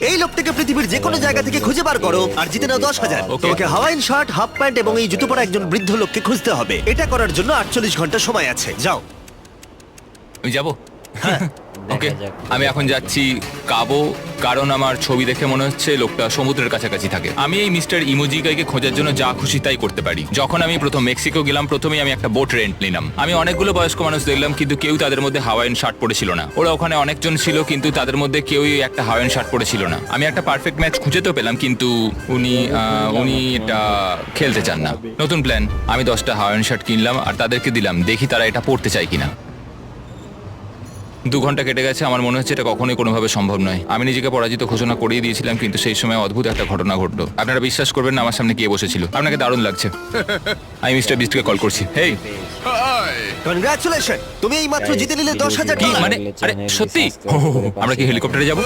এই লোকটাকে পৃথিবীর যে কোনো জায়গা থেকে খুঁজে বার করো আর জিতে নাও 10,000। Okay. তোমাকে হাওয়াইন শার্ট, হাফ প্যান্ট এবং এই জুতো পরা একজন বৃদ্ধ লোককে খুঁজতে হবে। এটা করার জন্য 48 ঘন্টা সময় আছে। যাও। আমি যাবো হ্যাঁ। ওকে দেখা যাক। আমি এখন যাচ্ছি কাবো, কারণ আমার ছবি দেখে মনে হচ্ছে লোকটা সমুদ্রের কাছাকাছি থাকে। আমি এই মিস্টার ইমোজিকাইকে খোঁজার জন্য যা খুশি তাই করতে পারি। যখন আমি প্রথম মেক্সিকো গেলাম, প্রথমেই আমি একটা বোট রেন্ট নিলাম। আমি অনেকগুলো বয়স্ক মানুষ দেখলাম, কিন্তু কেউ তাদের মধ্যে হাওয়াইন শার্ট পরেছিল না। ওরা ওখানে অনেকজন ছিল, কিন্তু তাদের মধ্যে কেউই একটা হাওয়াইন শার্ট পরেছিল না। আমি একটা পারফেক্ট ম্যাচ খুঁজে তো পেলাম, কিন্তু উনি এটা খেলতে চান না। নতুন প্ল্যান, আমি 10টা হাওয়াইন শার্ট কিনলাম আর তাদেরকে দিলাম, দেখি তারা এটা পড়তে চায় কিনা। 2 ঘন্টা কেটে গেছে, আমার মনে হচ্ছে এটা কখনোই কোনোভাবে সম্ভব নয়। আমি নিজেকে পরাজিত ঘোষণা করিয়ে দিয়েছিলাম, কিন্তু সেই সময় অদ্ভুত একটা ঘটনা ঘটলো। আপনারা বিশ্বাস করবেন না আমার সামনে কে বসেছিল। আপনাকে দারুণ লাগছে। আমি মিস্টার বিস্টকে কল করছি। হেই, কনগ্রাচুলেশন, তুমি এই মাত্র জিতে নিলে 10,000 কি ডলার। মানে? আরে সত্যি? আমরা কি হেলিকপ্টারে যাবো?